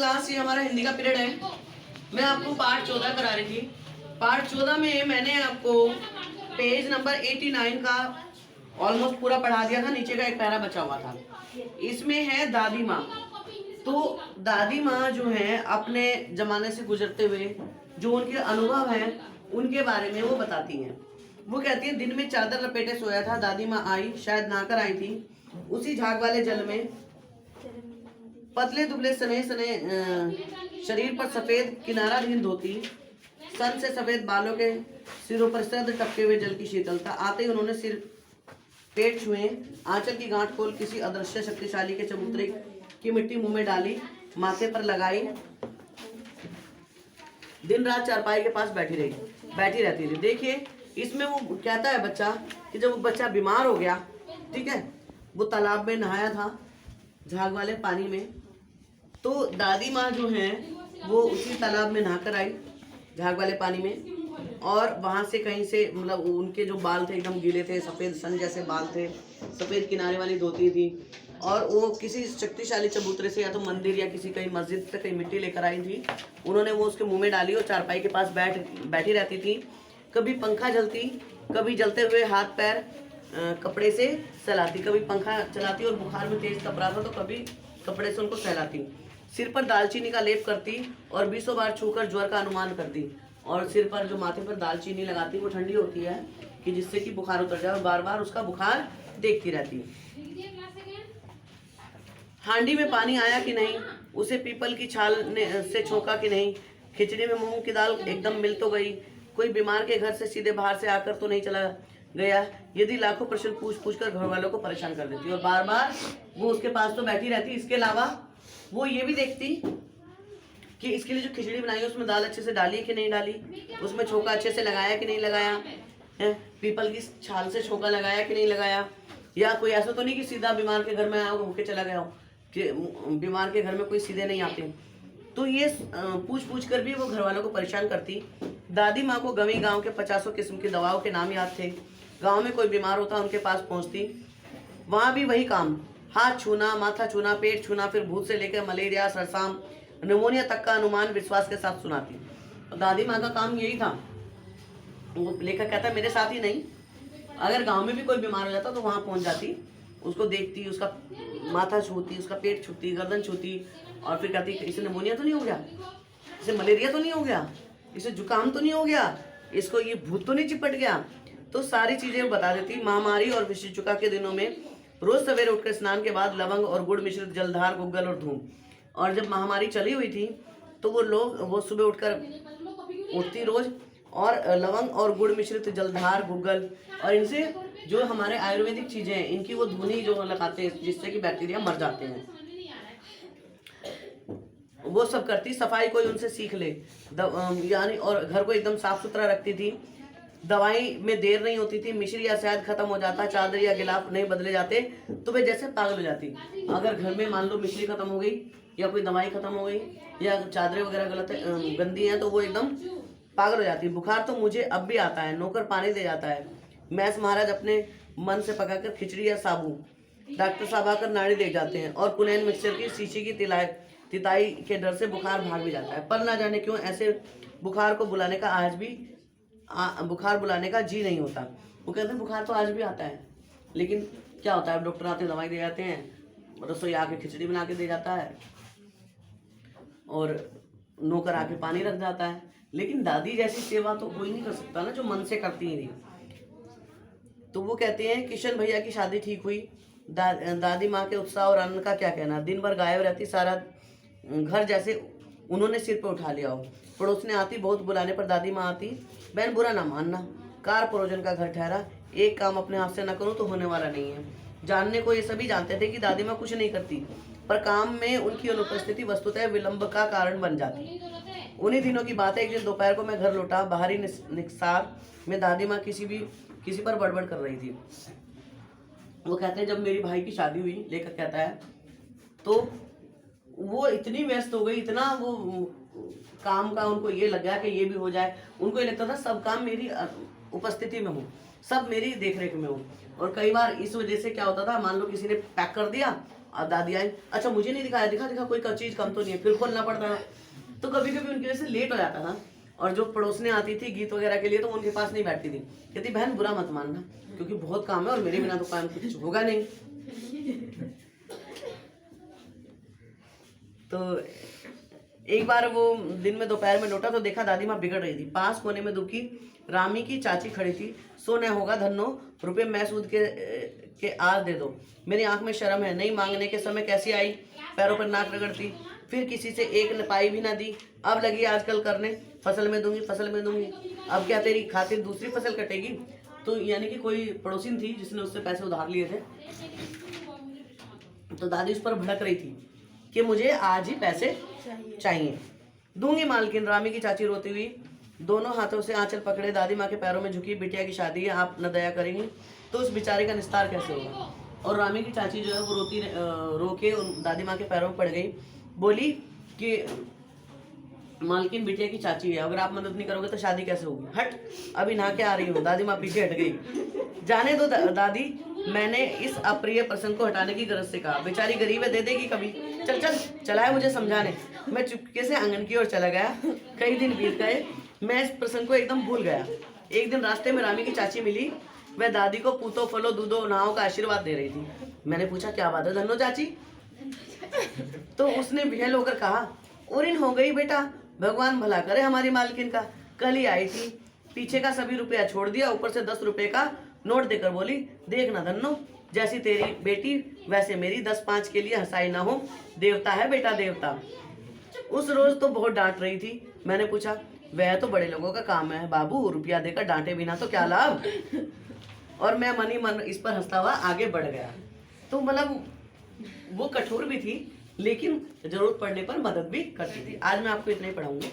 Class, ये हमारा हिंदी का पीरियड है। मैं आपको पार्ट 14 करा रही थी। पार्ट 14 में मैंने आपको पेज नंबर 89 का ऑलमोस्ट पूरा पढ़ा दिया था। नीचे का एक पैरा बचा हुआ था। इसमें है दादी माँ। तो दादी माँ जो है अपने जमाने से गुजरते हुए जो उनके अनुभव हैं उनके बारे में वो बताती हैं। वो कहती है, दिन में चादर लपेटे सोया था, दादी माँ आई, शायद नहाकर आई थी। उसी झाग वाले जल में पतले दुबले सने सने शरीर पर सफेद किनाराधीन धोती, सन से सफेद बालों के सिरों पर सर्द टपके हुए जल की शीतलता। आते ही उन्होंने सिर पेट छुए, आंचल की गांठ खोल किसी अदृश्य शक्तिशाली के चबूतरे की मिट्टी मुंह में डाली, माथे पर लगाई, दिन रात चारपाई के पास बैठी रहती थी। देखिए इसमें वो कहता है बच्चा कि जब वो बच्चा बीमार हो गया, ठीक है, वो तालाब में नहाया था झाग वाले पानी में, तो दादी माँ जो है वो उसी तालाब में नहाकर आई झाग वाले पानी में, और वहाँ से कहीं से मतलब उनके जो बाल थे एकदम गीले थे, सफ़ेद सन जैसे बाल थे, सफ़ेद किनारे वाली धोती थी, और वो किसी शक्तिशाली चबूतरे से या तो मंदिर या किसी कहीं मस्जिद से कहीं मिट्टी लेकर आई थी। उन्होंने वो उसके मुंह में डाली और चारपाई के पास बैठी रहती थी। कभी पंखा जलती, कभी जलते हुए हाथ पैर कपड़े से सहलाती, कभी पंखा चलाती और बुखार में तेज कपड़ा था तो कभी कपड़े से उनको सहलाती। सिर पर दालचीनी का लेप करती और 20 बार छूकर ज्वर का अनुमान करती, और सिर पर जो माथे पर दालचीनी लगाती वो ठंडी होती है कि जिससे कि बुखार उतर जाए, और बार बार उसका बुखार देखती रहती। हांडी में पानी आया कि नहीं, उसे पीपल की छाल से छोंका कि नहीं, खिचड़ी में मूंग की दाल एकदम मिल तो गई, कोई बीमार के घर से सीधे बाहर से आकर तो नहीं चला गया। यदि लाखों प्रश्न पूछ कर घर वालों को परेशान कर देती, और बार बार वो उसके पास तो बैठी रहती। इसके अलावा वो ये भी देखती कि इसके लिए जो खिचड़ी बनाई है उसमें दाल अच्छे से डाली है कि नहीं डाली, उसमें छोंका अच्छे से लगाया कि नहीं लगाया है, पीपल की छाल से छोंका लगाया कि नहीं लगाया, या कोई ऐसा तो नहीं कि सीधा बीमार के घर में आया होके चला गया हो, कि बीमार के घर में कोई सीधे नहीं आते। तो ये पूछ कर भी वो घर वालों को परेशान करती। दादी माँ को गवी गांव के 50 किस्म की दवाओं के नाम याद थे। गांव में कोई बीमार होता उनके पास पहुंचती, वहाँ भी वही काम, हाथ छूना, माथा छूना, पेट छूना, फिर भूत से लेकर मलेरिया, सरसाम, निमोनिया तक का अनुमान विश्वास के साथ सुनाती। तो दादी माँ का काम यही था। वो लेखक कहता है मेरे साथ ही नहीं, अगर गांव में भी कोई बीमार हो जाता तो वहाँ पहुँच जाती, उसको देखती, उसका माथा छूती, उसका पेट छूती, गर्दन छूती, और फिर कहती इसे निमोनिया तो नहीं हो गया, इसे मलेरिया तो नहीं हो गया, इसे जुकाम तो नहीं हो गया, इसको ये भूत तो नहीं चिपट गया। तो सारी चीज़ें बता देती। महामारी और विषचुका के दिनों में रोज सवेरे उठकर स्नान के बाद लवंग और गुड़ मिश्रित जलधार, गुग्गल और धूम। और जब महामारी चली हुई थी तो वो सुबह उठती रोज, और लवंग और गुड़ मिश्रित जलधार, गुग्गल, और इनसे जो हमारे आयुर्वेदिक चीजें हैं इनकी वो धुनी जो लगाते हैं जिससे कि बैक्टीरिया मर जाते हैं, वो सब करती। सफाई कोई उनसे सीख ले यानी, और घर को एकदम साफ सुथरा रखती थी। दवाई में देर नहीं होती थी। मिश्री या शहद खत्म हो जाता, चादर या गिलाफ नहीं बदले जाते तो वे जैसे पागल हो जाती। अगर घर में मान लो मिश्री खत्म हो गई या कोई दवाई खत्म हो गई या चादरें वगैरह गंदी हैं तो वो एकदम पागल हो जाती। बुखार तो मुझे अब भी आता है, नौकर पानी दे जाता है। मैस महाराज अपने मन से पकाकर खिचड़ी या साबू, डॉक्टर साहब आकर नाड़ी दे जाते हैं, और पुनैन मिक्सचर की शीशी की तिताई के डर से बुखार भाग भी जाता है। पर ना जाने क्यों ऐसे बुखार को बुलाने का आज भी बुखार बुलाने का जी नहीं होता। वो कहते हैं बुखार तो आज भी आता है, लेकिन क्या होता है, डॉक्टर आते दवाई दे जाते हैं, रसोई आके खिचड़ी बना के दे जाता है, और नौकर आके पानी रख जाता है। लेकिन दादी जैसी सेवा तो कोई नहीं कर सकता ना, जो मन से करती ही नहीं। तो वो कहते हैं किशन भैया की शादी ठीक हुई, दादी माँ के उत्साह और आनंद का क्या कहना। दिन भर गायब रहती, सारा घर जैसे उन्होंने सिर पे उठा लिया हो। पड़ोसने आती, बहुत बुलाने पर दादी माँ आती, बहन बुरा ना मानना, कार परोजन का घर ठहरा, एक काम अपने हाथ से न करूँ तो होने वाला नहीं है। जानने को ये सभी जानते थे कि दादी माँ कुछ नहीं करती, पर काम में उनकी अनुपस्थिति वस्तुतः विलंब का कारण बन जाती। उन्हीं दिनों की बात है, एक दिन दोपहर को मैं घर लौटा, बाहरी निस्सार में दादी माँ किसी पर बड़बड़ कर रही थी। वो कहते हैं जब मेरी भाई की शादी हुई, लेखक कहता है, तो वो इतनी व्यस्त हो गई, इतना वो काम का उनको ये लगा कि ये भी हो जाए। उनको ये लगता था सब काम मेरी उपस्थिति में हो, सब मेरी देखरेख में हो। और कई बार इस वजह से क्या होता था, मान लो किसी ने पैक कर दिया अब दादी आई, अच्छा मुझे नहीं दिखाया, दिखा दिखा कोई चीज कम तो नहीं है, फिर खोलना पड़ता था। तो कभी कभी उनकी वजह से लेट हो जाता था। और जो पड़ोसने आती थी गीत वगैरह के लिए, तो उनके पास नहीं बैठती थी, कहती बहन बुरा मत मानना, क्योंकि बहुत काम है और मेरे बिना तो काम कुछ होगा नहीं। तो एक बार वो दिन में दोपहर में लौटा तो देखा दादी माँ बिगड़ रही थी। पास कोने में दुखी रामी की चाची खड़ी थी। सो न होगा धन्नो, रुपये मैं सूद के आज दे दो। मेरी आंख में शर्म है, नहीं मांगने के समय कैसी आई, पैरों पर नाक रगड़ती, फिर किसी से एक नपाई भी ना दी। अब लगी आजकल करने, फसल में दूंगी, फसल में दूंगी। अब क्या तेरी खातिर दूसरी फसल कटेगी। तो यानी कि कोई पड़ोसिन थी जिसने उससे पैसे उधार लिए थे। तो दादी उस पर भड़क रही थी कि मुझे आज ही पैसे चाहिए। दूंगी मालकिन, रामी की चाची रोती हुई दोनों हाथों से आंचल पकड़े दादी माँ के पैरों में झुकी। बिटिया की शादी है, आप न दया करेंगी तो उस बेचारे का निस्तार कैसे होगा। और रामी की चाची जो है वो रो के दादी माँ के पैरों में पड़ गई। बोली कि मालकिन बिटिया की चाची है, अगर आप मदद नहीं करोगे तो शादी कैसे होगी, हट अभी नहा के आ रही हूँ। दादी माँ पीछे हट गई। जाने दो दादी, मैंने इस अप्रिय प्रसंग को हटाने की गरज से कहा, बेचारी गरीब है, दे देगी कभी। चल चल चला है मुझे समझाने। मैं चुपके से आंगन की ओर चला गया। कई दिन बीत गए, मैं इस प्रसंग को एकदम भूल गया। एक दिन रास्ते में रामी की चाची मिली। वह दादी को पूतो फलो दूधो नाव का आशीर्वाद दे रही थी। मैंने पूछा क्या बात है धन्नो चाची। तो उसने विहल होकर कहा, उरिन हो गई बेटा, भगवान भला करे हमारी मालकिन का। कल ही आई थी, पीछे का सभी रुपया छोड़ दिया, ऊपर से 10 रुपए का नोट देकर बोली, देखना धन्नो, जैसी तेरी बेटी वैसे मेरी, 10-5 के लिए हंसाई ना हो, देवता है बेटा देवता। उस रोज तो बहुत डांट रही थी। मैंने पूछा, वह तो बड़े लोगों का काम है बाबू, रुपया देकर डांटे बिना तो क्या लाभ। और मैं मन ही मन इस पर हंसता हुआ आगे बढ़ गया। तो मतलब वो कठोर भी थी, लेकिन जरूरत पड़ने पर मदद भी करती थी। आज मैं आपको इतना ही पढ़ाऊंगी।